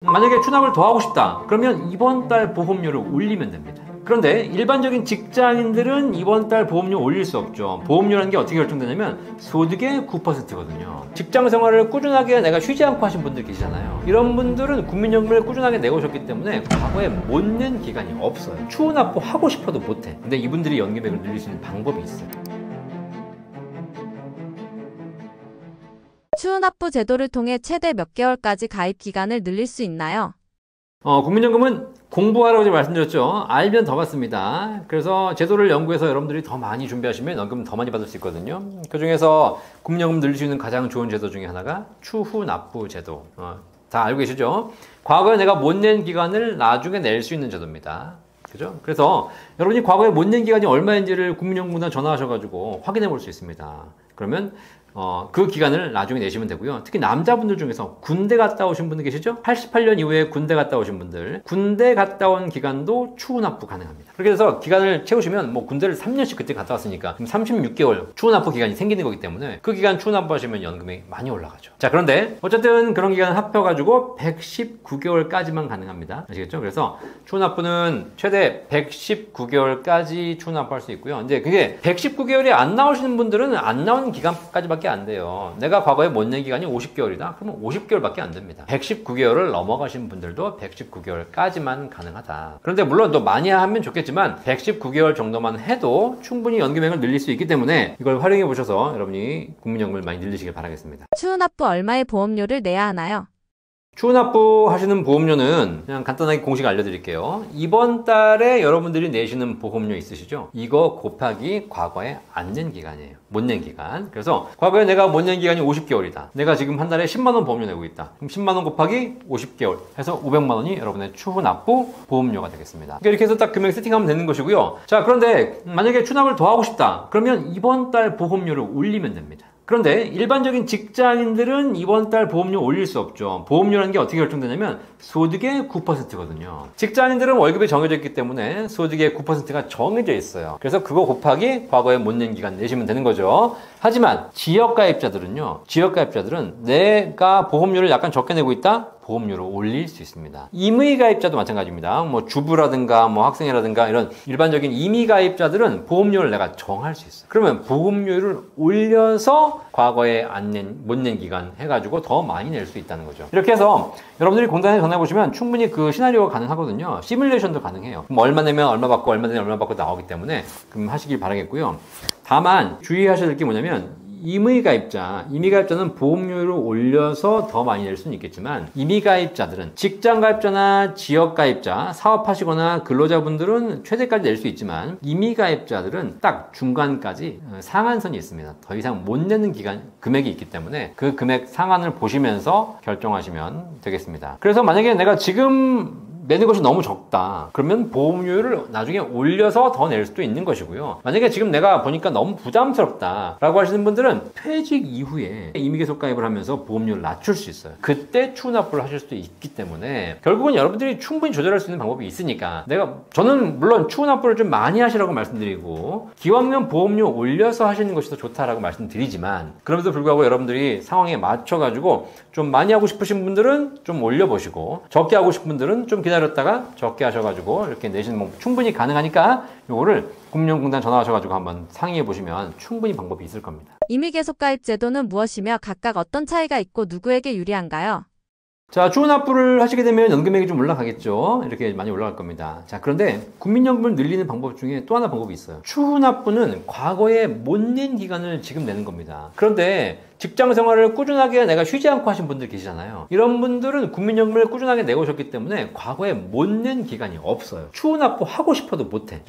만약에 추납을 더 하고 싶다 그러면 이번 달 보험료를 올리면 됩니다. 그런데 일반적인 직장인들은 이번 달 보험료 올릴 수 없죠. 보험료라는 게 어떻게 결정되냐면 소득의 9%거든요. 직장 생활을 꾸준하게 내가 쉬지 않고 하신 분들 계시잖아요. 이런 분들은 국민연금을 꾸준하게 내고 오셨기 때문에 과거에 못 낸 기간이 없어요. 추후 납부하고 싶어도 못해. 근데 이분들이 연금액을 늘릴 수 있는 방법이 있어요. 추후납부 제도를 통해 최대 몇 개월까지 가입 기간을 늘릴 수 있나요? 국민연금은 공부하라고 제가 말씀드렸죠. 알면 더 받습니다. 그래서 제도를 연구해서 여러분들이 더 많이 준비하시면 연금 더 많이 받을 수 있거든요. 그 중에서 국민연금 늘릴 수 있는 가장 좋은 제도 중에 하나가 추후 납부 제도. 다 알고 계시죠? 과거에 내가 못 낸 기간을 나중에 낼 수 있는 제도입니다. 그죠? 그래서 여러분이 과거에 못 낸 기간이 얼마인지를 국민연금에 전화하셔가지고 확인해 볼 수 있습니다. 그러면 그 기간을 나중에 내시면 되고요. 특히 남자분들 중에서 군대 갔다 오신 분들 계시죠? 88년 이후에 군대 갔다 오신 분들, 군대 갔다 온 기간도 추후 납부 가능합니다. 그렇게 해서 기간을 채우시면 뭐 군대를 3년씩 그때 갔다 왔으니까 36개월 추후 납부 기간이 생기는 거기 때문에 그 기간 추후 납부하시면 연금이 많이 올라가죠. 자, 그런데 어쨌든 그런 기간을 합쳐가지고 119개월까지만 가능합니다. 아시겠죠? 그래서 추후 납부는 최대 119개월까지 추후 납부할 수 있고요. 근데 그게 119개월이 안 나오시는 분들은 안 나오는 기간까지밖에 안 돼요. 내가 과거에 못 낸 기간이 50개월이다? 그러면 50개월밖에 안 됩니다. 119개월을 넘어가신 분들도 119개월까지만 가능하다. 그런데 물론 또 많이 하면 좋겠지만 119개월 정도만 해도 충분히 연금액을 늘릴 수 있기 때문에 이걸 활용해 보셔서 여러분이 국민연금을 많이 늘리시길 바라겠습니다. 추후납부 얼마의 보험료를 내야 하나요? 추후 납부하시는 보험료는 그냥 간단하게 공식 알려드릴게요. 이번 달에 여러분들이 내시는 보험료 있으시죠? 이거 곱하기 과거에 안 낸 기간이에요. 못 낸 기간. 그래서 과거에 내가 못 낸 기간이 50개월이다. 내가 지금 한 달에 10만원 보험료 내고 있다. 그럼 10만원 곱하기 50개월 해서 500만원이 여러분의 추후 납부 보험료가 되겠습니다. 그러니까 이렇게 해서 딱 금액 세팅하면 되는 것이고요. 자, 그런데 만약에 추납을 더 하고 싶다. 그러면 이번 달 보험료를 올리면 됩니다. 그런데 일반적인 직장인들은 이번 달 보험료 올릴 수 없죠. 보험료라는 게 어떻게 결정되냐면 소득의 9%거든요. 직장인들은 월급이 정해져 있기 때문에 소득의 9%가 정해져 있어요. 그래서 그거 곱하기 과거에 못 낸 기간 내시면 되는 거죠. 하지만 지역가입자들은 내가 보험료를 약간 적게 내고 있다? 보험료를 올릴 수 있습니다. 임의가입자도 마찬가지입니다. 뭐 주부라든가 뭐 학생이라든가 이런 일반적인 임의가입자들은 보험료를 내가 정할 수 있어요. 그러면 보험료를 올려서 과거에 못 낸 기간 해가지고 더 많이 낼 수 있다는 거죠. 이렇게 해서 여러분들이 공단에 전화해보시면 충분히 그 시나리오가 가능하거든요. 시뮬레이션도 가능해요. 그럼 얼마 내면 얼마 받고 얼마 내면 얼마 받고 나오기 때문에 그럼 하시길 바라겠고요. 다만 주의하셔야 될 게 뭐냐면 임의가입자는 보험료를 올려서 더 많이 낼 수는 있겠지만 임의가입자들은 직장가입자나 지역가입자, 사업하시거나 근로자분들은 최대까지 낼 수 있지만 임의가입자들은 딱 중간까지 상한선이 있습니다. 더 이상 못 내는 금액이 있기 때문에 그 금액 상한을 보시면서 결정하시면 되겠습니다. 그래서 만약에 내가 지금 내는 것이 너무 적다. 그러면 보험료를 나중에 올려서 더 낼 수도 있는 것이고요. 만약에 지금 내가 보니까 너무 부담스럽다 라고 하시는 분들은 퇴직 이후에 임의계속 가입을 하면서 보험료를 낮출 수 있어요. 그때 추후 납부를 하실 수도 있기 때문에 결국은 여러분들이 충분히 조절할 수 있는 방법이 있으니까 저는 물론 추후 납부를 좀 많이 하시라고 말씀드리고 기왕이면 보험료 올려서 하시는 것이 더 좋다라고 말씀드리지만 그럼에도 불구하고 여러분들이 상황에 맞춰가지고 좀 많이 하고 싶으신 분들은 좀 올려보시고 적게 하고 싶은 분들은 좀 기다렸다가 적게 하셔가지고 이렇게 내시는 방법 충분히 가능하니까 요거를 국민연금공단 전화하셔가지고 한번 상의해 보시면 충분히 방법이 있을 겁니다. 임의계속가입 제도는 무엇이며 각각 어떤 차이가 있고 누구에게 유리한가요? 자, 추후 납부를 하시게 되면 연금액이 좀 올라가겠죠. 이렇게 많이 올라갈 겁니다. 자, 그런데 국민연금을 늘리는 방법 중에 또 하나 방법이 있어요. 추후 납부는 과거에 못 낸 기간을 지금 내는 겁니다. 그런데 직장 생활을 꾸준하게 내가 쉬지 않고 하신 분들 계시잖아요. 이런 분들은 국민연금을 꾸준하게 내고 오셨기 때문에 과거에 못 낸 기간이 없어요. 추후 납부 하고 싶어도 못해.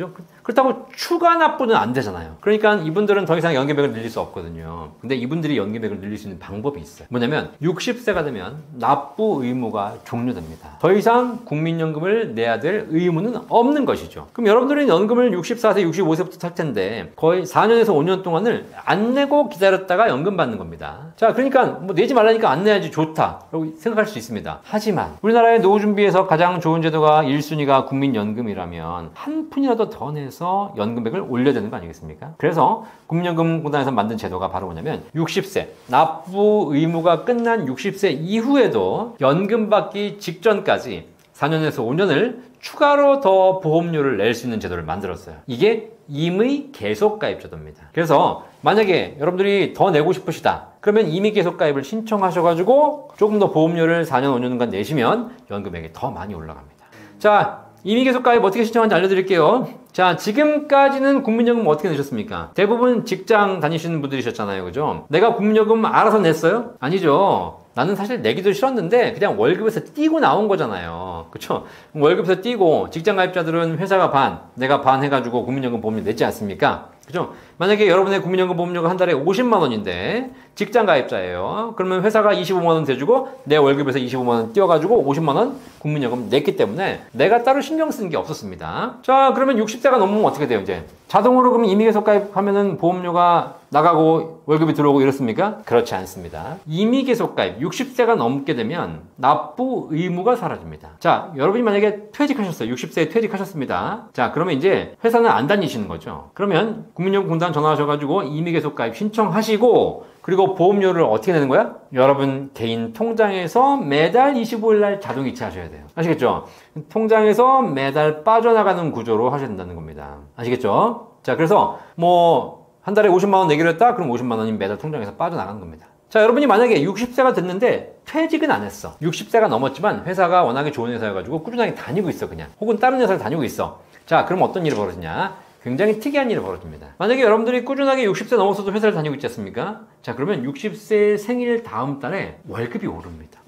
그렇다고 추가 납부는 안 되잖아요. 그러니까 이분들은 더 이상 연금액을 늘릴 수 없거든요. 근데 이분들이 연금액을 늘릴 수 있는 방법이 있어요. 뭐냐면 60세가 되면 납부 의무가 종료됩니다. 더 이상 국민연금을 내야 될 의무는 없는 것이죠. 그럼 여러분들은 연금을 64세, 65세부터 탈 텐데 거의 4년에서 5년 동안을 안 내고 기다렸다가 연금 받는 겁니다. 겁니다. 자, 그러니까 뭐 내지 말라니까 안 내야지 좋다 라고 생각할 수 있습니다. 하지만 우리나라의 노후 준비에서 가장 좋은 제도가 1순위가 국민연금이라면 한 푼이라도 더 내서 연금액을 올려야 되는 거 아니겠습니까? 그래서 국민연금공단에서 만든 제도가 바로 뭐냐면 60세 납부 의무가 끝난 60세 이후에도 연금 받기 직전까지 4년에서 5년을 추가로 더 보험료를 낼 수 있는 제도를 만들었어요. 이게 임의 계속가입제도입니다. 그래서 만약에 여러분들이 더 내고 싶으시다 그러면 임의 계속가입을 신청하셔가지고 조금 더 보험료를 4년 5년간 내시면 연금액이 더 많이 올라갑니다. 자, 임의 계속가입 어떻게 신청하는지 알려드릴게요. 자, 지금까지는 국민연금 어떻게 내셨습니까? 대부분 직장 다니시는 분들이셨잖아요. 그죠? 내가 국민연금 알아서 냈어요? 아니죠. 나는 사실 내기도 싫었는데 그냥 월급에서 띄고 나온 거잖아요. 그쵸? 월급에서 띄고 직장 가입자들은 회사가 반, 내가 반 해가지고 국민연금 보험료 냈지 않습니까? 그죠? 만약에 여러분의 국민연금 보험료가 한 달에 50만 원인데 직장 가입자예요. 그러면 회사가 25만 원 대주고 내 월급에서 25만 원 띄워가지고 50만 원 국민연금 냈기 때문에 내가 따로 신경 쓰는 게 없었습니다. 자, 그러면 60세가 넘으면 어떻게 돼요, 이제? 자동으로 그러면 임의계속 가입하면은 보험료가 나가고 월급이 들어오고 이렇습니까? 그렇지 않습니다. 임의계속 가입 60세가 넘게 되면 납부 의무가 사라집니다. 자, 여러분이 만약에 퇴직하셨어요. 60세에 퇴직하셨습니다. 자, 그러면 이제 회사는 안 다니시는 거죠. 그러면 국민연금공단 전화하셔가지고 임의계속 가입 신청하시고 그리고 보험료를 어떻게 내는 거야? 여러분 개인 통장에서 매달 25일 날 자동 이체하셔야 돼요. 아시겠죠? 통장에서 매달 빠져나가는 구조로 하셔야 된다는 겁니다. 아시겠죠? 자, 그래서 뭐 한 달에 50만 원 내기로 했다? 그럼 50만 원이 매달 통장에서 빠져나가는 겁니다. 자, 여러분이 만약에 60세가 됐는데 퇴직은 안 했어. 60세가 넘었지만 회사가 워낙에 좋은 회사여가지고 꾸준하게 다니고 있어, 그냥. 혹은 다른 회사를 다니고 있어. 자, 그럼 어떤 일이 벌어지냐? 굉장히 특이한 일이 벌어집니다. 만약에 여러분들이 꾸준하게 60세 넘어서도 회사를 다니고 있지 않습니까? 자, 그러면 60세 생일 다음 달에 월급이 오릅니다.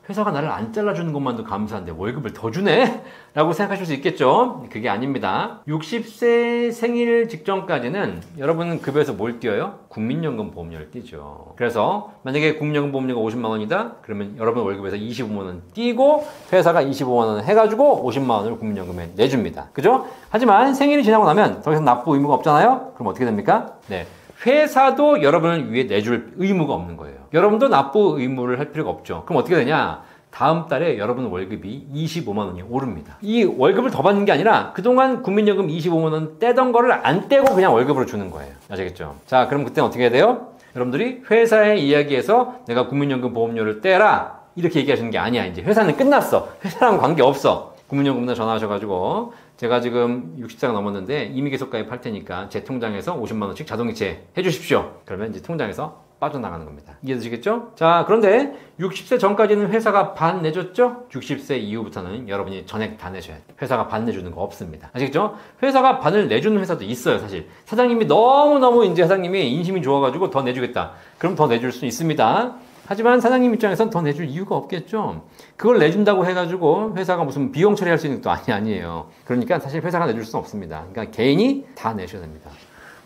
회사가 나를 안 잘라주는 것만도 감사한데 월급을 더 주네? 라고 생각하실 수 있겠죠? 그게 아닙니다. 60세 생일 직전까지는 여러분 급여에서 뭘 띄어요? 국민연금 보험료를 띄죠. 그래서 만약에 국민연금 보험료가 50만 원이다? 그러면 여러분 월급에서 25만 원 띄고 회사가 25만 원 해가지고 50만 원을 국민연금에 내줍니다. 그죠? 하지만 생일이 지나고 나면 더 이상 납부 의무가 없잖아요? 그럼 어떻게 됩니까? 네. 회사도 여러분을 위해 내줄 의무가 없는 거예요. 여러분도 납부 의무를 할 필요가 없죠. 그럼 어떻게 되냐? 다음 달에 여러분 월급이 25만 원이 오릅니다. 이 월급을 더 받는 게 아니라 그동안 국민연금 25만 원 떼던 거를 안 떼고 그냥 월급으로 주는 거예요. 아시겠죠? 자, 그럼 그때는 어떻게 해야 돼요? 여러분들이 회사에 이야기해서 내가 국민연금 보험료를 떼라 이렇게 얘기하시는 게 아니야. 이제 회사는 끝났어. 회사랑 관계없어. 국민연금에 전화하셔가지고 제가 지금 60세가 넘었는데 임의계속 가입할 테니까 제 통장에서 50만 원씩 자동이체 해주십시오. 그러면 이제 통장에서 빠져나가는 겁니다. 이해되시겠죠? 자, 그런데 60세 전까지는 회사가 반 내줬죠? 60세 이후부터는 여러분이 전액 다 내셔야 돼요. 회사가 반 내주는 거 없습니다. 아시겠죠? 회사가 반을 내주는 회사도 있어요, 사실. 사장님이 너무너무 이제 사장님이 인심이 좋아가지고 더 내주겠다. 그럼 더 내줄 수 있습니다. 하지만 사장님 입장에선 더 내줄 이유가 없겠죠. 그걸 내준다고 해가지고 회사가 무슨 비용 처리할 수 있는 것도 아니에요. 그러니까 사실 회사가 내줄 수는 없습니다. 그러니까 개인이 다 내셔야 됩니다.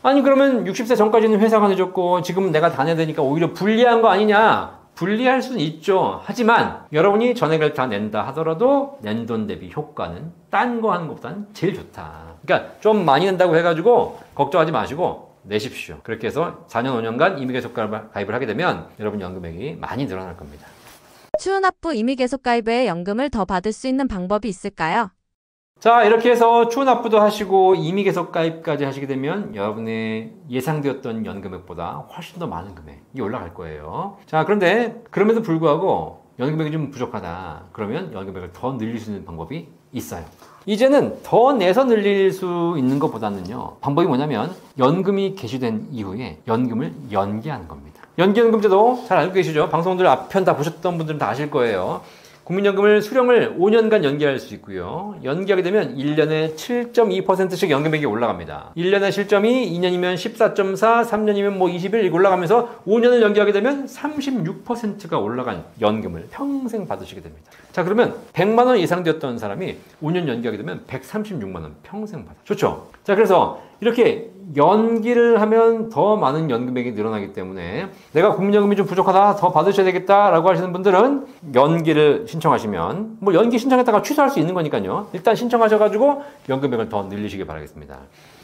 아니 그러면 60세 전까지는 회사가 내줬고 지금 내가 다 내야 되니까 오히려 불리한 거 아니냐? 불리할 수는 있죠. 하지만 여러분이 전액을 다 낸다 하더라도 낸 돈 대비 효과는 딴 거 하는 것보다는 제일 좋다. 그러니까 좀 많이 낸다고 해가지고 걱정하지 마시고 내십시오. 그렇게 해서 4년 5년간 임의계속 가입을 하게 되면 여러분 연금액이 많이 늘어날 겁니다. 추후납부 임의계속 가입 외에 연금을 더 받을 수 있는 방법이 있을까요? 자, 이렇게 해서 추후납부도 하시고 임의계속 가입까지 하시게 되면 여러분의 예상되었던 연금액보다 훨씬 더 많은 금액이 올라갈 거예요. 자, 그런데 그럼에도 불구하고 연금액이 좀 부족하다. 그러면 연금액을 더 늘릴 수 있는 방법이 있어요. 이제는 더 내서 늘릴 수 있는 것보다는요, 방법이 뭐냐면 연금이 개시된 이후에 연금을 연기하는 겁니다. 연기연금제도 잘 알고 계시죠? 방송들 앞편 다 보셨던 분들은 다 아실 거예요. 국민연금을 수령을 5년간 연기할 수 있고요. 연기하게 되면 1년에 7.2%씩 연금액이 올라갑니다. 1년의 실점이 2년이면 14.4, 3년이면 뭐 21 이렇게 올라가면서 5년을 연기하게 되면 36%가 올라간 연금을 평생 받으시게 됩니다. 자, 그러면 100만 원 예상되었던 사람이 5년 연기하게 되면 136만 원 평생 받아. 좋죠? 자, 그래서 이렇게 연기를 하면 더 많은 연금액이 늘어나기 때문에 내가 국민연금이 좀 부족하다, 더 받으셔야 되겠다라고 하시는 분들은 연기를 신청하시면 뭐 연기 신청했다가 취소할 수 있는 거니까요. 일단 신청하셔가지고 연금액을 더 늘리시기 바라겠습니다.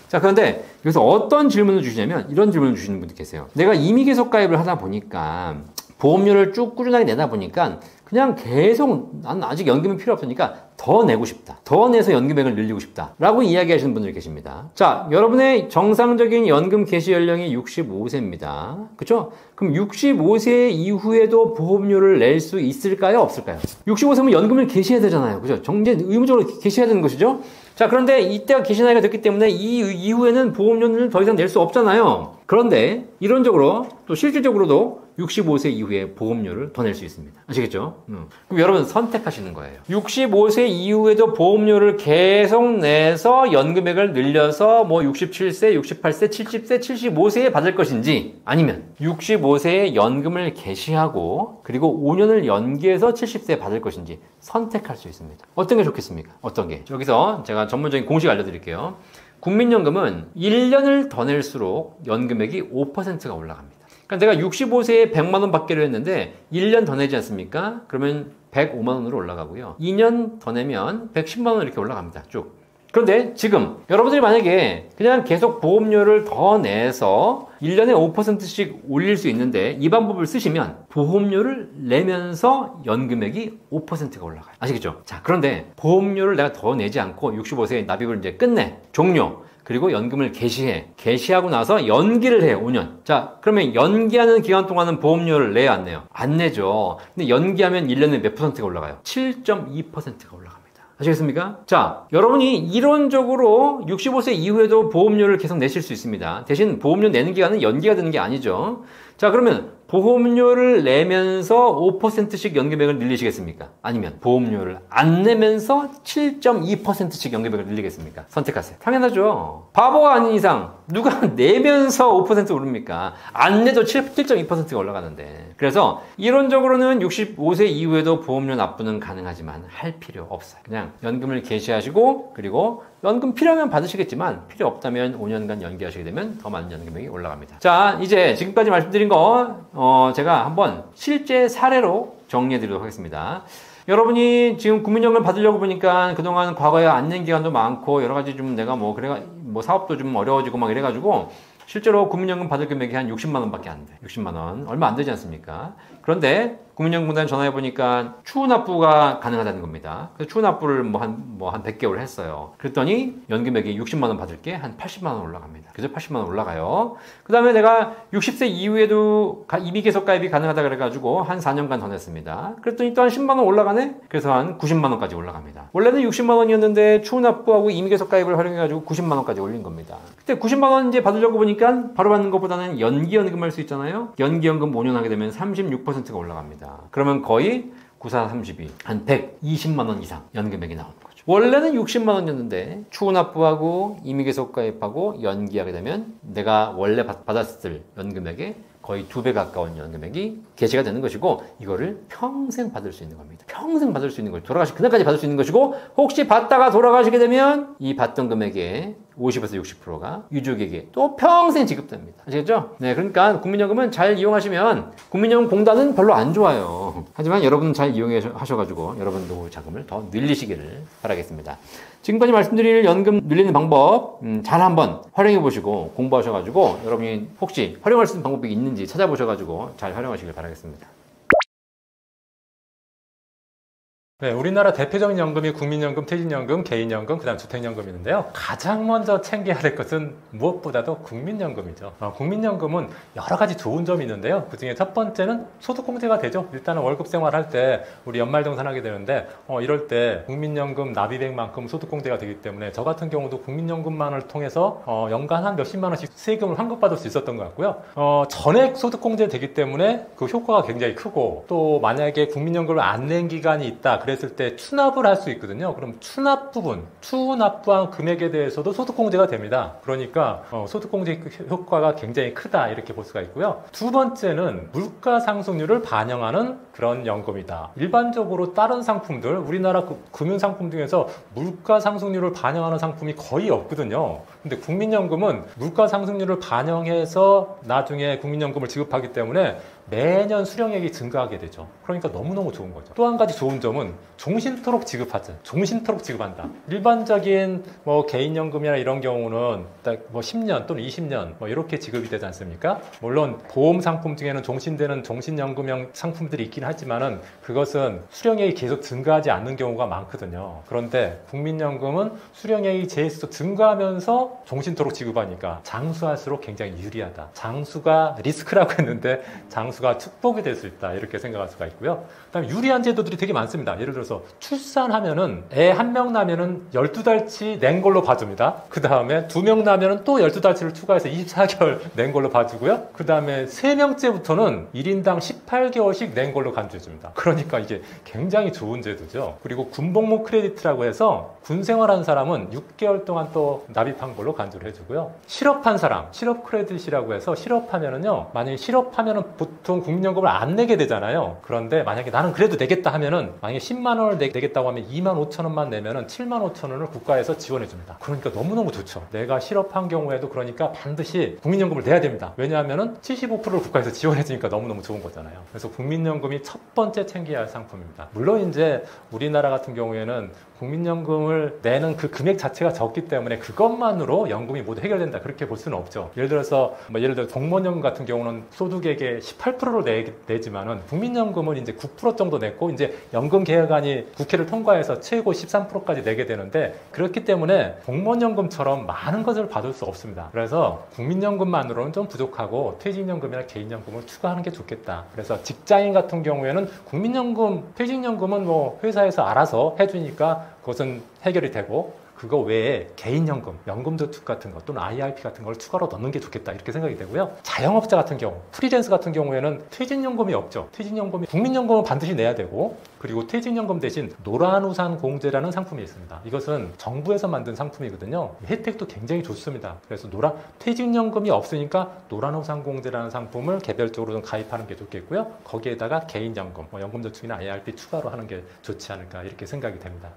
자, 그런데 여기서 어떤 질문을 주시냐면 이런 질문을 주시는 분들 계세요. 내가 임의 계속 가입을 하다 보니까 보험료를 쭉 꾸준하게 내다 보니까 그냥 계속 난 아직 연금이 필요 없으니까 더 내고 싶다. 더 내서 연금액을 늘리고 싶다. 라고 이야기하시는 분들이 계십니다. 자, 여러분의 정상적인 연금 개시 연령이 65세입니다. 그쵸? 그럼 65세 이후에도 보험료를 낼 수 있을까요? 없을까요? 65세면 연금을 개시해야 되잖아요. 그죠? 정제 의무적으로 개시해야 되는 것이죠? 자, 그런데 이때가 개시 나이가 됐기 때문에 이 이후에는 보험료를 더 이상 낼 수 없잖아요. 그런데 이론적으로 또 실질적으로도 65세 이후에 보험료를 더 낼 수 있습니다. 아시겠죠? 그럼 여러분 선택하시는 거예요. 65세 이후에도 보험료를 계속 내서 연금액을 늘려서 뭐 67세, 68세, 70세, 75세에 받을 것인지 아니면 65세에 연금을 개시하고 그리고 5년을 연기해서 70세에 받을 것인지 선택할 수 있습니다. 어떤 게 좋겠습니까? 어떤 게? 여기서 제가 전문적인 공식 알려드릴게요. 국민연금은 1년을 더 낼수록 연금액이 5%가 올라갑니다. 그러니까 내가 65세에 100만 원 받기로 했는데 1년 더 내지 않습니까? 그러면 105만 원으로 올라가고요. 2년 더 내면 110만 원 이렇게 올라갑니다. 쭉. 그런데 지금 여러분들이 만약에 그냥 계속 보험료를 더 내서 1년에 5%씩 올릴 수 있는데 이 방법을 쓰시면 보험료를 내면서 연금액이 5%가 올라가요. 아시겠죠? 자, 그런데 보험료를 내가 더 내지 않고 65세에 납입을 이제 끝내. 종료. 그리고 연금을 개시해. 개시하고 나서 연기를 해요. 5년. 자, 그러면 연기하는 기간 동안은 보험료를 내요, 안 내요? 안 내죠. 근데 연기하면 1년에 몇 %가 올라가요? 7.2%가 올라갑니다. 아시겠습니까? 자, 여러분이 이론적으로 65세 이후에도 보험료를 계속 내실 수 있습니다. 대신 보험료 내는 기간은 연기가 되는 게 아니죠. 자, 그러면 보험료를 내면서 5%씩 연금액을 늘리시겠습니까? 아니면 보험료를 안 내면서 7.2%씩 연금액을 늘리겠습니까? 선택하세요. 당연하죠. 바보가 아닌 이상 누가 내면서 5% 오릅니까? 안 내도 7.2%가 올라가는데. 그래서 이론적으로는 65세 이후에도 보험료 납부는 가능하지만 할 필요 없어요. 그냥 연금을 개시하시고 그리고 연금 필요하면 받으시겠지만 필요 없다면 5년간 연기하시게 되면 더 많은 연금액이 올라갑니다. 자, 이제 지금까지 말씀드린 거 제가 한번 실제 사례로 정리해 드리도록 하겠습니다. 여러분이 지금 국민연금 받으려고 보니까 그동안 과거에 안 낸 기간도 많고 여러 가지 좀 내가 뭐 사업도 좀 어려워지고 막 이래가지고 실제로 국민연금 받을 금액이 한 60만 원밖에 안 돼. 60만 원. 얼마 안 되지 않습니까? 그런데 국민연금공단에 전화해 보니까 추후 납부가 가능하다는 겁니다. 그래서 추후 납부를 한 100개월 했어요. 그랬더니 연금액이 60만 원 받을 게 한 80만 원 올라갑니다. 그래서 80만 원 올라가요. 그 다음에 내가 60세 이후에도 임의 계속 가입이 가능하다 그래가지고 한 4년간 더 냈습니다. 그랬더니 또 한 10만 원 올라가네? 그래서 한 90만 원까지 올라갑니다. 원래는 60만 원이었는데 추후 납부하고 임의 계속 가입을 활용해가지고 90만 원까지 올린 겁니다. 그때 90만 원 이제 받으려고 보니까 바로 받는 것보다는 연기연금 할 수 있잖아요. 연기연금 5년 하게 되면 36%가 올라갑니다. 그러면 거의 94, 32, 한 120만 원 이상 연금액이 나오는 거죠. 원래는 60만 원이었는데 추후 납부하고 임의 계속 가입하고 연기하게 되면 내가 원래 받았을 연금액의 거의 2배 가까운 연금액이 개시가 되는 것이고 이거를 평생 받을 수 있는 겁니다. 평생 받을 수 있는 걸 돌아가실 그날까지 받을 수 있는 것이고 혹시 받다가 돌아가시게 되면 이 받던 금액의 50에서 60%가 유족에게 또 평생 지급됩니다. 아시겠죠? 네, 그러니까 국민연금은 잘 이용하시면 국민연금 공단은 별로 안 좋아요. 하지만 여러분은 잘 이용하셔가지고 여러분 노후 자금을 더 늘리시기를 바라겠습니다. 지금까지 말씀드릴 연금 늘리는 방법 잘 한번 활용해 보시고 공부하셔가지고 여러분이 혹시 활용할 수 있는 방법이 있는지 찾아보셔가지고 잘 활용하시길 바라겠습니다. 네, 우리나라 대표적인 연금이 국민연금, 퇴직연금, 개인연금, 그다음 주택연금이는데요. 가장 먼저 챙겨야 될 것은 무엇보다도 국민연금이죠. 국민연금은 여러 가지 좋은 점이 있는데요. 그중에 첫 번째는 소득공제가 되죠. 일단은 월급 생활할 때 우리 연말정산하게 되는데 이럴 때 국민연금 납입액만큼 소득공제가 되기 때문에 저 같은 경우도 국민연금만을 통해서 연간 한 몇십만 원씩 세금을 환급받을 수 있었던 것 같고요. 전액 소득공제 되기 때문에 그 효과가 굉장히 크고 또 만약에 국민연금을 안 낸 기간이 있다. 그랬을 때 추납을 할 수 있거든요. 그럼 추납 부분, 추후 납부한 금액에 대해서도 소득공제가 됩니다. 그러니까 소득공제 효과가 굉장히 크다 이렇게 볼 수가 있고요. 두 번째는 물가 상승률을 반영하는 그런 연금이다. 일반적으로 다른 상품들, 우리나라 금융 상품 중에서 물가 상승률을 반영하는 상품이 거의 없거든요. 근데 국민연금은 물가 상승률을 반영해서 나중에 국민연금을 지급하기 때문에 매년 수령액이 증가하게 되죠. 그러니까 너무너무 좋은 거죠. 또 한 가지 좋은 점은 종신토록 지급하자. 종신토록 지급한다. 일반적인 뭐 개인연금이나 이런 경우는 딱 뭐 10년 또는 20년 뭐 이렇게 지급이 되지 않습니까? 물론 보험 상품 중에는 종신되는 종신연금형 상품들이 있긴 하지만은 그것은 수령액이 계속 증가하지 않는 경우가 많거든요. 그런데 국민연금은 수령액이 계속 증가하면서 종신토록 지급하니까 장수할수록 굉장히 유리하다. 장수가 리스크라고 했는데 장수가 축복이 될 수 있다. 이렇게 생각할 수가 있고요. 그다음에 유리한 제도들이 되게 많습니다. 예를 들어서 출산하면은 애 한 명 나면은 12달치 낸 걸로 봐줍니다. 그 다음에 2명 나면은 또 12달치를 추가해서 24개월 낸 걸로 봐주고요. 그 다음에 3명째부터는 1인당 18개월씩 낸 걸로 간주해줍니다. 그러니까 이게 굉장히 좋은 제도죠. 그리고 군복무 크레디트라고 해서 군 생활한 사람은 6개월 동안 또 납입한 걸로 간주를 해주고요. 실업한 사람, 실업 크레딧이라고 해서 실업하면은요, 만약에 실업하면은 보통 국민연금을 안 내게 되잖아요. 그런데 만약에 나는 그래도 내겠다 하면은 만약에 10만 원을 내겠다고 하면 2만 5천 원만 내면은 7만 5천 원을 국가에서 지원해 줍니다. 그러니까 너무너무 좋죠. 내가 실업한 경우에도 그러니까 반드시 국민연금을 내야 됩니다. 왜냐하면은 75%를 국가에서 지원해 주니까 너무너무 좋은 거잖아요. 그래서 국민연금이 첫 번째 챙겨야 할 상품입니다. 물론 이제 우리나라 같은 경우에는 국민연금을 내는 그 금액 자체가 적기 때문에 그것만으로 연금이 모두 해결된다 그렇게 볼 수는 없죠. 예를 들어서 공무원연금 같은 경우는 소득액의 18%를 내지만은 국민연금은 이제 9% 정도 냈고 이제 연금 개혁안이 국회를 통과해서 최고 13%까지 내게 되는데 그렇기 때문에 공무원연금처럼 많은 것을 받을 수 없습니다. 그래서 국민연금만으로는 좀 부족하고 퇴직연금이나 개인연금을 추가하는 게 좋겠다. 그래서 직장인 같은 경우에는 국민연금, 퇴직연금은 뭐 회사에서 알아서 해주니까 그것은 해결이 되고 그거 외에 개인연금, 연금저축 같은 것 또는 IRP 같은 걸 추가로 넣는 게 좋겠다 이렇게 생각이 되고요. 자영업자 같은 경우, 프리랜서 같은 경우에는 퇴직연금이 없죠. 퇴직연금이 국민연금은 반드시 내야 되고 그리고 퇴직연금 대신 노란우산 공제라는 상품이 있습니다. 이것은 정부에서 만든 상품이거든요. 혜택도 굉장히 좋습니다. 그래서 퇴직연금이 없으니까 노란우산 공제라는 상품을 개별적으로 좀 가입하는 게 좋겠고요. 거기에다가 개인연금, 연금저축이나 IRP 추가로 하는 게 좋지 않을까 이렇게 생각이 됩니다.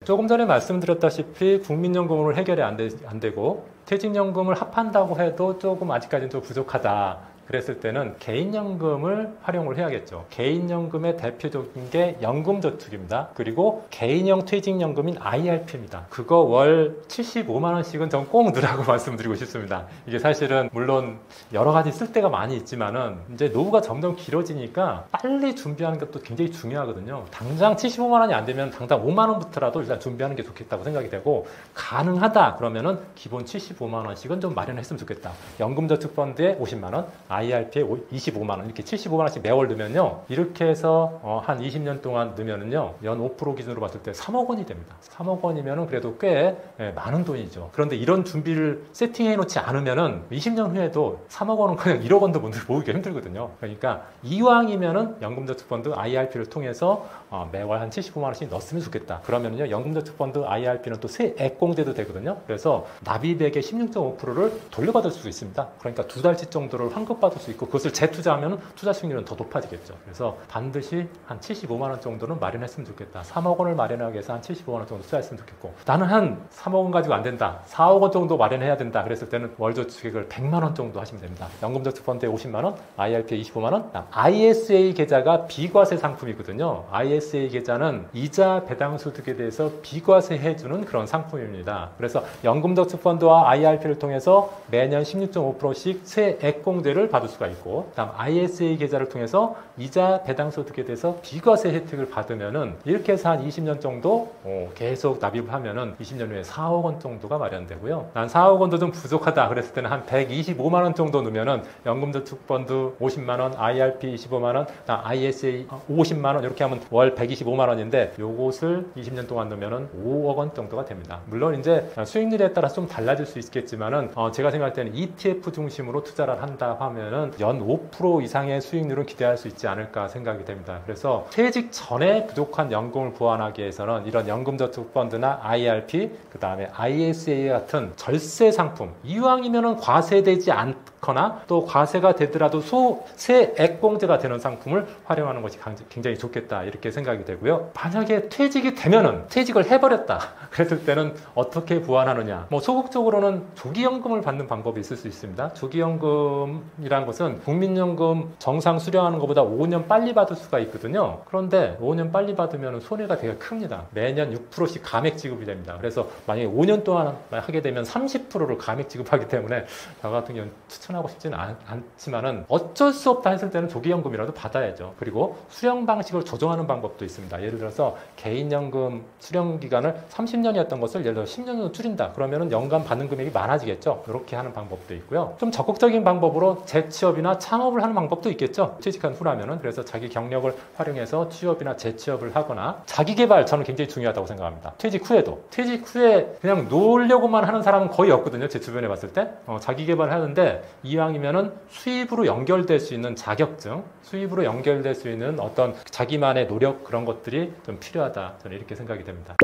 조금 전에 말씀드렸다시피 국민연금으로 해결이 안 되고 퇴직연금을 합한다고 해도 조금 아직까지는 좀 부족하다. 그랬을 때는 개인연금을 활용을 해야겠죠. 개인연금의 대표적인 게 연금저축입니다. 그리고 개인형 퇴직연금인 IRP입니다. 그거 월 75만 원씩은 전 꼭 넣으라고 말씀드리고 싶습니다. 이게 사실은 물론 여러 가지 쓸데가 많이 있지만은 이제 노후가 점점 길어지니까 빨리 준비하는 것도 굉장히 중요하거든요. 당장 75만 원이 안 되면 당장 5만 원부터라도 일단 준비하는 게 좋겠다고 생각이 되고 가능하다 그러면은 기본 75만 원씩은 좀 마련했으면 좋겠다. 연금저축펀드에 50만 원, IRP에 25만 원 이렇게 75만 원씩 매월 넣으면요. 이렇게 해서 한 20년 동안 넣으면은요. 연 5% 기준으로 봤을 때 3억 원이 됩니다. 3억 원이면은 그래도 꽤 많은 돈이죠. 그런데 이런 준비를 세팅해 놓지 않으면은 20년 후에도 3억 원은 그냥 1억 원도 모으기가 힘들거든요. 그러니까 이왕이면은 연금저축펀드 IRP를 통해서 매월 한 75만 원씩 넣었으면 좋겠다. 그러면은요. 연금저축펀드 IRP는 또 세액공제도 되거든요. 그래서 납입액의 16.5%를 돌려받을 수 있습니다. 그러니까 2달치 정도를 환급받을 수 있고 그것을 재투자하면 투자 수익률은 더 높아지겠죠. 그래서 반드시 한 75만 원 정도는 마련했으면 좋겠다. 3억 원을 마련하기 위해서 한 75만 원 정도 투자했으면 좋겠고 나는 한 3억 원 가지고 안 된다. 4억 원 정도 마련해야 된다. 그랬을 때는 월저축액을 100만 원 정도 하시면 됩니다. 연금저축펀드에 50만 원, IRP에 25만 원, ISA 계좌가 비과세 상품이거든요. ISA 계좌는 이자 배당 소득에 대해서 비과세 해주는 그런 상품입니다. 그래서 연금저축펀드와 IRP를 통해서 매년 16.5%씩 세액공제를 받을 수가 있고 다음 ISA 계좌를 통해서 이자 배당 소득에 대해서 비과세 혜택을 받으면은 이렇게 해서 한 20년 정도 계속 납입을 하면은 20년 후에 4억 원 정도가 마련되고요. 난 4억 원도 좀 부족하다 그랬을 때는 한 125만 원 정도 넣으면은 연금저축펀드 50만 원, IRP 25만 원, 다음 ISA 50만 원 이렇게 하면 월 125만 원인데 요것을 20년 동안 넣으면은 5억 원 정도가 됩니다. 물론 이제 수익률에 따라 좀 달라질 수 있겠지만은 제가 생각할 때는 ETF 중심으로 투자를 한다 하면은 연 5% 이상의 수익률을 기대할 수 있지 않을까 생각이 됩니다. 그래서 퇴직 전에 부족한 연금을 보완하기 위해서는 이런 연금저축펀드나 IRP, 그 다음에 ISA 같은 절세 상품, 이왕이면은 과세되지 않거나 또 과세가 되더라도 세액공제가 되는 상품을 활용하는 것이 굉장히 좋겠다 이렇게 생각이 되고요. 만약에 퇴직이 되면은 퇴직을 해버렸다 그랬을 때는 어떻게 보완하느냐? 소극적으로는 조기연금을 받는 방법이 있을 수 있습니다. 조기연금이라고 이란 것은 국민연금 정상 수령하는 것보다 5년 빨리 받을 수가 있거든요. 그런데 5년 빨리 받으면 손해가 되게 큽니다. 매년 6%씩 감액 지급이 됩니다. 그래서 만약에 5년 동안 하게 되면 30%를 감액 지급하기 때문에 저 같은 경우는 추천하고 싶지는 않지만은 어쩔 수 없다 했을 때는 조기연금이라도 받아야죠. 그리고 수령 방식을 조정하는 방법도 있습니다. 예를 들어서 개인연금 수령 기간을 30년이었던 것을 예를 들어 10년으로 줄인다. 그러면은 연간 받는 금액이 많아지겠죠. 이렇게 하는 방법도 있고요. 좀 적극적인 방법으로 재취업이나 창업을 하는 방법도 있겠죠. 퇴직한 후라면은. 그래서 자기 경력을 활용해서 취업이나 재취업을 하거나 자기 개발 저는 굉장히 중요하다고 생각합니다. 퇴직 후에 그냥 놀려고만 하는 사람은 거의 없거든요. 제 주변에 봤을 때 자기 개발을 하는데 이왕이면은 수입으로 연결될 수 있는 자격증, 수입으로 연결될 수 있는 어떤 자기만의 노력 그런 것들이 좀 필요하다. 저는 이렇게 생각이 됩니다.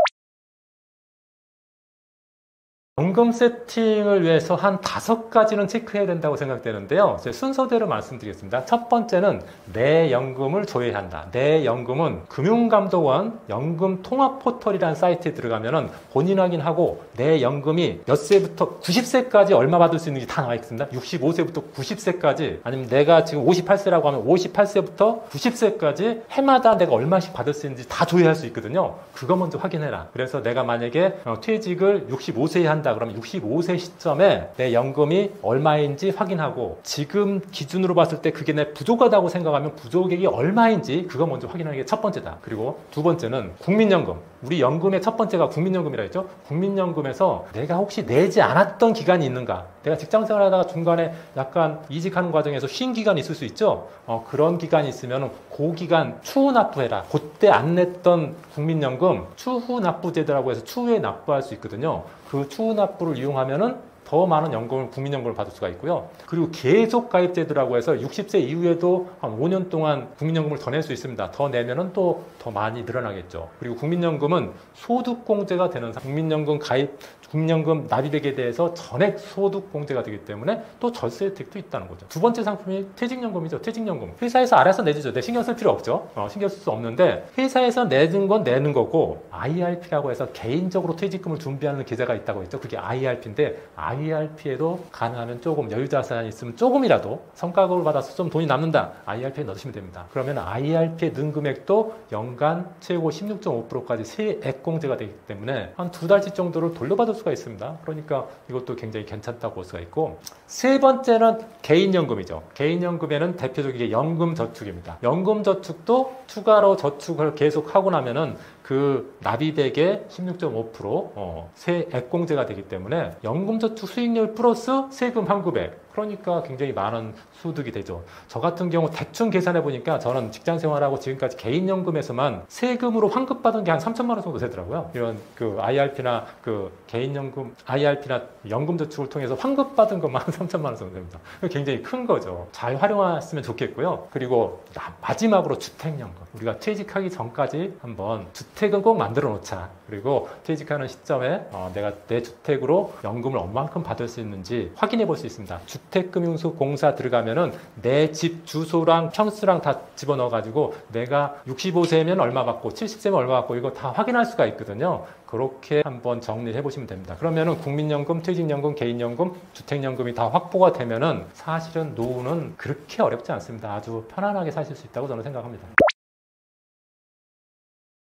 연금 세팅을 위해서 한 5가지는 체크해야 된다고 생각되는데요. 제 순서대로 말씀드리겠습니다. 첫 번째는 내 연금을 조회해야 한다. 내 연금은 금융감독원 연금통합포털이라는 사이트에 들어가면은 본인 확인하고 내 연금이 몇 세부터 90세까지 얼마 받을 수 있는지 다 나와 있습니다. 65세부터 90세까지 아니면 내가 지금 58세라고 하면 58세부터 90세까지 해마다 내가 얼마씩 받을 수 있는지 다 조회할 수 있거든요. 그거 먼저 확인해라. 그래서 내가 만약에 퇴직을 65세에 한다. 그러면 65세 시점에 내 연금이 얼마인지 확인하고 지금 기준으로 봤을 때 그게 내 부족하다고 생각하면 부족액이 얼마인지 그거 먼저 확인하는 게 첫 번째다. 그리고 두 번째는 국민연금. 우리 연금의 첫 번째가 국민연금이라 했죠. 국민연금에서 내가 혹시 내지 않았던 기간이 있는가? 내가 직장생활하다가 중간에 약간 이직하는 과정에서 쉰 기간이 있을 수 있죠. 그런 기간이 있으면 그 기간 추후 납부해라. 그때 안 냈던 국민연금 추후 납부제도라고 해서 추후에 납부할 수 있거든요. 그 추후 납부를 이용하면은 더 많은 연금을, 국민연금을 받을 수가 있고요. 그리고 계속 가입제도라고 해서 60세 이후에도 한 5년 동안 국민연금을 더 낼 수 있습니다. 더 내면은 또 더 많이 늘어나겠죠. 그리고 국민연금은 소득공제가 되는 국민연금 가입, 국민연금 납입액에 대해서 전액 소득공제가 되기 때문에 또 절세 혜택도 있다는 거죠. 두 번째 상품이 퇴직연금이죠. 퇴직연금. 회사에서 알아서 내주죠. 내 신경 쓸 필요 없죠. 신경 쓸 수 없는데 회사에서 내는 건 내는 거고 IRP라고 해서 개인적으로 퇴직금을 준비하는 계좌가 있다고 했죠. 그게 IRP인데 IRP에도 가능하면 조금 여유자산이 있으면 조금이라도 성과급을 받아서 좀 돈이 남는다. IRP에 넣으시면 됩니다. 그러면 IRP에 넣은 금액도 연간 최고 16.5%까지 세액공제가 되기 때문에 한 2달치 정도를 돌려받을 수가 있습니다. 그러니까 이것도 굉장히 괜찮다고 볼 수가 있고 세 번째는 개인연금이죠. 개인연금에는 대표적인 게 연금저축입니다. 연금저축도 추가로 저축을 계속 하고 나면은 그 납입액의 16.5% 세액공제가 되기 때문에 연금저축 수익률 플러스 세금 환급액 그러니까 굉장히 많은 소득이 되죠. 저 같은 경우 대충 계산해 보니까 저는 직장 생활하고 지금까지 개인연금에서만 세금으로 환급받은 게 한 3천만 원 정도 되더라고요. 이런 그 IRP나 그 개인연금, IRP나 연금저축을 통해서 환급받은 것만 한 3천만 원 정도 됩니다. 굉장히 큰 거죠. 잘 활용했으면 좋겠고요. 그리고 마지막으로 주택연금. 우리가 퇴직하기 전까지 한번 주택은 꼭 만들어 놓자. 그리고 퇴직하는 시점에 내가 내 주택으로 연금을 얼만큼 받을 수 있는지 확인해 볼 수 있습니다. 주택금융공사 들어가면은 내 집 주소랑 평수랑 다 집어넣어 가지고 내가 65세면 얼마 받고 70세면 얼마 받고 이거 다 확인할 수가 있거든요. 그렇게 한번 정리해 보시면 됩니다. 그러면은 국민연금, 퇴직연금, 개인연금, 주택연금이 다 확보가 되면은 사실은 노후는 그렇게 어렵지 않습니다. 아주 편안하게 사실 수 있다고 저는 생각합니다.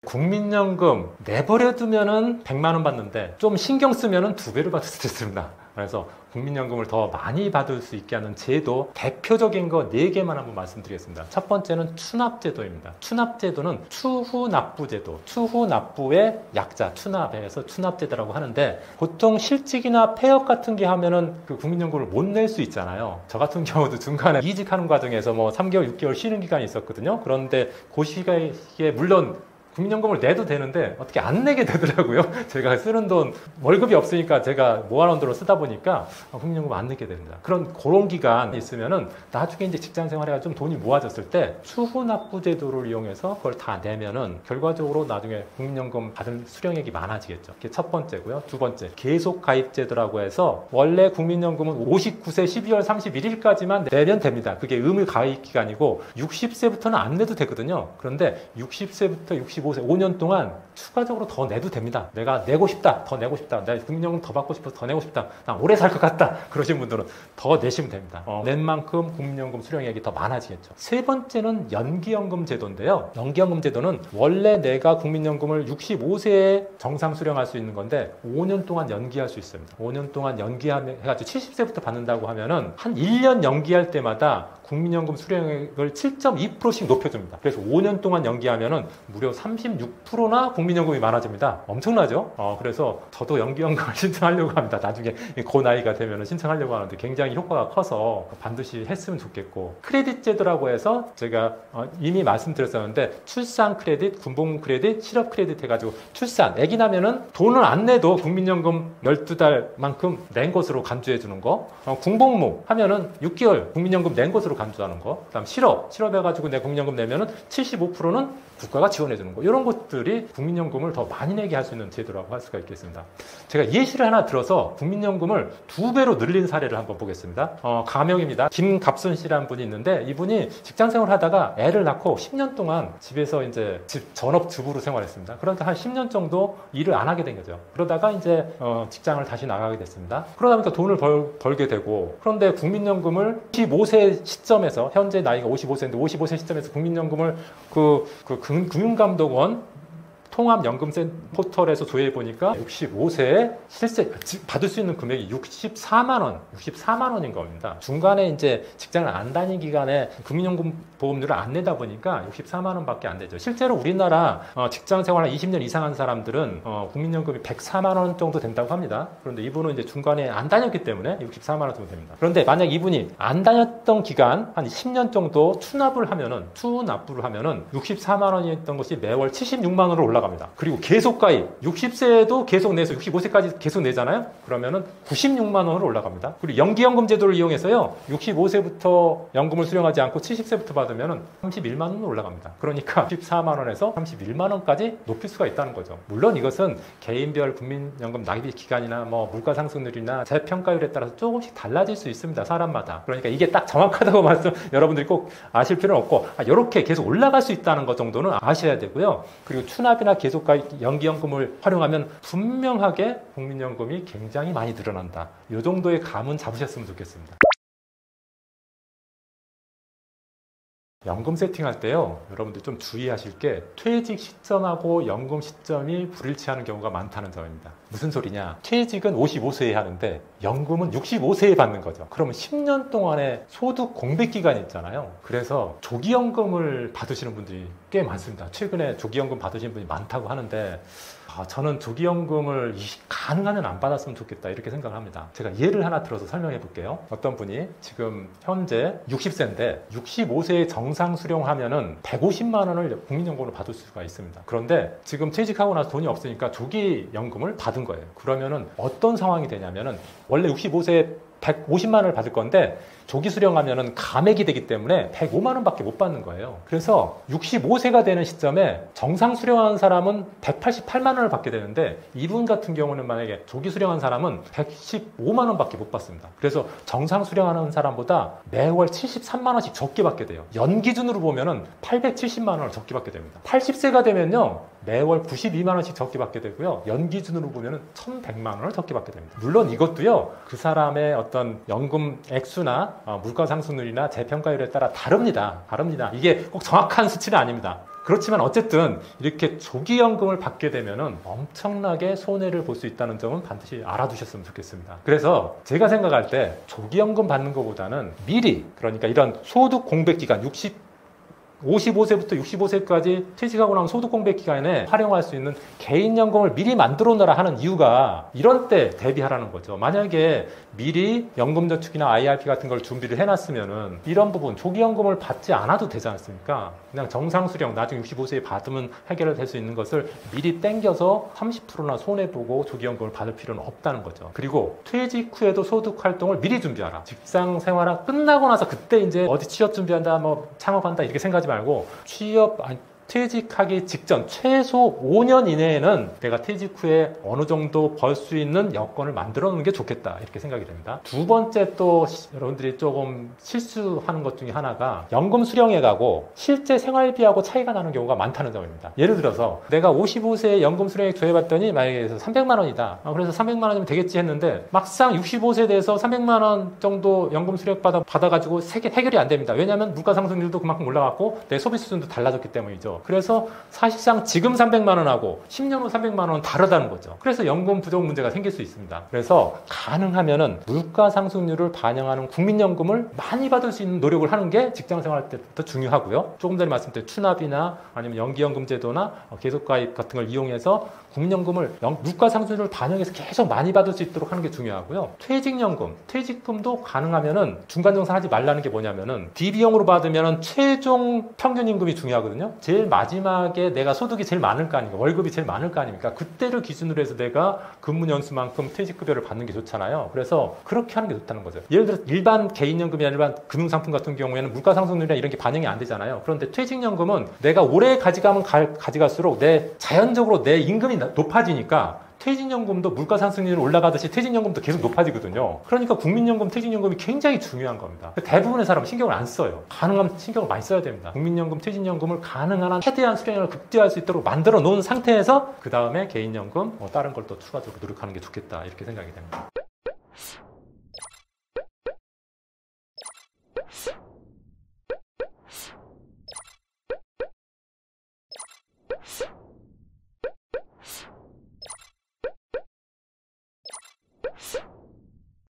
국민연금 내버려 두면은 100만 원 받는데 좀 신경 쓰면은 2배를 받을 수도 있습니다. 그래서 국민연금을 더 많이 받을 수 있게 하는 제도 대표적인 거 4개만 한번 말씀드리겠습니다. 첫 번째는 추납제도입니다. 추납제도는 추후납부제도, 추후납부의 약자 추납에서 추납제도라고 하는데 보통 실직이나 폐업 같은 게 하면은 그 국민연금을 못 낼 수 있잖아요. 저 같은 경우도 중간에 이직하는 과정에서 뭐 3개월, 6개월 쉬는 기간이 있었거든요. 그런데 그 시기에 물론 국민연금을 내도 되는데 어떻게 안 내게 되더라고요. 제가 쓰는 돈 월급이 없으니까 제가 모아놓은 돈을 쓰다 보니까 국민연금 안 내게 됩니다. 그런 기간 있으면은 나중에 이제 직장 생활해가 좀 돈이 모아졌을 때 추후납부 제도를 이용해서 그걸 다 내면은 결과적으로 나중에 국민연금 받을 수령액이 많아지겠죠. 그게 첫 번째고요. 두 번째 계속 가입 제도라고 해서 원래 국민연금은 59세 12월 31일까지만 내면 됩니다. 그게 의무 가입 기간이고 60세부터는 안 내도 되거든요. 그런데 60세부터 65 65세 5년 동안 추가적으로 더 내도 됩니다. 내가 내고 싶다, 더 내고 싶다, 내가 국민연금 더 받고 싶어서 더 내고 싶다, 난 오래 살 것 같다, 그러신 분들은 더 내시면 됩니다. 낸 만큼 국민연금 수령액이 더 많아지겠죠. 세 번째는 연기연금 제도인데요. 연기연금 제도는 원래 내가 국민연금을 65세에 정상 수령할 수 있는 건데 5년 동안 연기할 수 있습니다. 5년 동안 연기해가지고 70세부터 받는다고 하면은 한 1년 연기할 때마다 국민연금 수령액을 7.2%씩 높여줍니다. 그래서 5년 동안 연기하면은 무려 36%나 국민연금이 많아집니다. 엄청나죠? 그래서 저도 연기연금을 신청하려고 합니다. 나중에 그 나이가 되면 신청하려고 하는데 굉장히 효과가 커서 반드시 했으면 좋겠고, 크레딧 제도라고 해서 제가 이미 말씀드렸었는데 출산 크레딧, 군복무 크레딧, 실업 크레딧 해가지고 출산, 아기 나면은 돈을 안 내도 국민연금 12달만큼 낸 것으로 간주해 주는 거, 군복무 하면은 6개월 국민연금 낸 것으로 간주하는 거, 그다음 실업해가지고 내 국민연금 내면은 75%는 국가가 지원해주는 거, 이런 것들이 국민연금을 더 많이 내게 할 수 있는 제도라고 할 수가 있겠습니다. 제가 예시를 하나 들어서 국민연금을 2배로 늘린 사례를 한번 보겠습니다. 가명입니다. 김갑순 씨라는 분이 있는데 이분이 직장생활 하다가 애를 낳고 10년 동안 집에서 이제 전업주부로 생활했습니다. 그러다 한 10년 정도 일을 안 하게 된 거죠. 그러다가 이제 직장을 다시 나가게 됐습니다. 그러다 보니까 돈을 벌게 되고, 그런데 국민연금을 55세 시점에서, 현재 나이가 55세인데 55세 시점에서 국민연금을 금융감독원 통합연금센 포털에서 조회해 보니까 65세에 실제 받을 수 있는 금액이 64만 원인 겁니다. 중간에 이제 직장을 안 다닌 기간에 국민연금 보험료를 안 내다 보니까 64만 원밖에 안 되죠. 실제로 우리나라 직장 생활 20년 이상 한 사람들은 국민연금이 104만 원 정도 된다고 합니다. 그런데 이분은 이제 중간에 안 다녔기 때문에 64만 원 정도 됩니다. 그런데 만약 이분이 안 다녔던 기간 한 10년 정도 투납을 하면은 64만 원이었던 것이 매월 76만 원으로 올라갑니다. 그리고 계속 가입, 60세에도 계속 내서 65세까지 계속 내잖아요. 그러면은 96만 원으로 올라갑니다. 그리고 연기연금 제도를 이용해서요, 65세부터 연금을 수령하지 않고 70세부터 받으면은 31만 원으로 올라갑니다. 그러니까 14만 원에서 31만 원까지 높일 수가 있다는 거죠. 물론 이것은 개인별 국민연금 납입 기간이나 뭐 물가 상승률이나 재평가율에 따라서 조금씩 달라질 수 있습니다. 사람마다. 그러니까 이게 딱 정확하다고 말씀 여러분들이 꼭 아실 필요는 없고, 이렇게 계속 올라갈 수 있다는 것 정도는 아셔야 되고요. 그리고 추납이나 계속가입 연기연금을 활용하면 분명하게 국민연금이 굉장히 많이 늘어난다. 이 정도의 감은 잡으셨으면 좋겠습니다. 연금 세팅할 때요, 여러분들 좀 주의하실 게 퇴직 시점하고 연금 시점이 불일치하는 경우가 많다는 점입니다. 무슨 소리냐? 퇴직은 55세에 하는데 연금은 65세에 받는 거죠. 그러면 10년 동안의 소득 공백 기간이 있잖아요. 그래서 조기연금을 받으시는 분들이 꽤 많습니다. 최근에 조기연금 받으시는 분이 많다고 하는데 저는 조기연금을 가능하면 안 받았으면 좋겠다, 이렇게 생각을 합니다. 제가 예를 하나 들어서 설명해 볼게요. 어떤 분이 지금 현재 60세인데 65세에 정상 수령하면은 150만 원을 국민연금으로 받을 수가 있습니다. 그런데 지금 퇴직하고 나서 돈이 없으니까 조기연금을 받은 거예요. 그러면은 어떤 상황이 되냐면은 원래 65세에 150만 원을 받을 건데 조기 수령하면은 감액이 되기 때문에 105만 원밖에 못 받는 거예요. 그래서 65세가 되는 시점에 정상 수령한 사람은 188만 원을 받게 되는데 이분 같은 경우는 만약에 조기 수령한 사람은 115만 원밖에 못 받습니다. 그래서 정상 수령하는 사람보다 매월 73만 원씩 적게 받게 돼요. 연 기준으로 보면은 870만 원을 적게 받게 됩니다. 80세가 되면요, 매월 92만 원씩 적게 받게 되고요. 연 기준으로 보면은 1,100만 원을 적게 받게 됩니다. 물론 이것도요, 그 사람의 어떤 연금 액수나 물가 상승률이나 재평가율에 따라 다릅니다. 이게 꼭 정확한 수치는 아닙니다. 그렇지만 어쨌든 이렇게 조기연금을 받게 되면은 엄청나게 손해를 볼 수 있다는 점은 반드시 알아두셨으면 좋겠습니다. 그래서 제가 생각할 때 조기연금 받는 것보다는 미리, 그러니까 이런 소득 공백 기간 55세부터 65세까지 퇴직하고 나면 소득 공백 기간에 활용할 수 있는 개인연금을 미리 만들어 놓으라 하는 이유가 이런 때 대비하라는 거죠. 만약에 미리 연금저축이나 IRP 같은 걸 준비를 해놨으면은 이런 부분 조기연금을 받지 않아도 되지 않습니까? 그냥 정상수령 나중에 65세에 받으면 해결될 수 있는 것을 미리 땡겨서 30%나 손해보고 조기연금을 받을 필요는 없다는 거죠. 그리고 퇴직 후에도 소득 활동을 미리 준비하라. 직장 생활 끝나고 나서 그때 이제 어디 취업 준비한다, 뭐 창업한다, 이렇게 생각하지 말고 퇴직하기 직전 최소 5년 이내에는 내가 퇴직 후에 어느 정도 벌 수 있는 여건을 만들어 놓는 게 좋겠다 이렇게 생각이 됩니다. 두 번째 또 여러분들이 조금 실수하는 것 중에 하나가 연금 수령해 가고 실제 생활비하고 차이가 나는 경우가 많다는 점입니다. 예를 들어서 내가 55세에 연금 수령액 조회봤더니 만약에 300만 원이다. 그래서 300만 원이면 되겠지 했는데 막상 65세 돼서 300만 원 정도 연금 수령액 받아가지고 해결이 안 됩니다. 왜냐하면 물가 상승률도 그만큼 올라갔고 내 소비 수준도 달라졌기 때문이죠. 그래서 사실상 지금 300만 원하고 10년 후 300만 원은 다르다는 거죠. 그래서 연금 부족 문제가 생길 수 있습니다. 그래서 가능하면은 물가 상승률을 반영하는 국민연금을 많이 받을 수 있는 노력을 하는 게 직장 생활할 때부터 중요하고요. 조금 전에 말씀드린 추납이나 아니면 연기연금 제도나 계속가입 같은 걸 이용해서 국민연금을 물가 상승률을 반영해서 계속 많이 받을 수 있도록 하는 게 중요하고요. 퇴직금도 가능하면은 중간정산 하지 말라는 게 뭐냐면은 DB형으로 받으면은 최종 평균 임금이 중요하거든요. 제일 마지막에 내가 소득이 제일 많을 거 아닙니까? 월급이 제일 많을 거 아닙니까? 그때를 기준으로 해서 내가 근무 연수만큼 퇴직급여를 받는 게 좋잖아요. 그래서 그렇게 하는 게 좋다는 거죠. 예를 들어 일반 개인연금이나 일반 금융상품 같은 경우에는 물가 상승률이나 이런 게 반영이 안 되잖아요. 그런데 퇴직연금은 내가 오래 가져가면 가져갈수록 자연적으로 내 임금이 높아지니까 퇴직연금도 물가 상승률이 올라가듯이 퇴직연금도 계속 높아지거든요. 그러니까 국민연금, 퇴직연금이 굉장히 중요한 겁니다. 대부분의 사람은 신경을 안 써요. 가능하면 신경을 많이 써야 됩니다. 국민연금, 퇴직연금을 가능한 한 최대한 수령을 극대화할 수 있도록 만들어 놓은 상태에서 그 다음에 개인연금, 다른 걸 또 추가적으로 노력하는 게 좋겠다 이렇게 생각이 됩니다.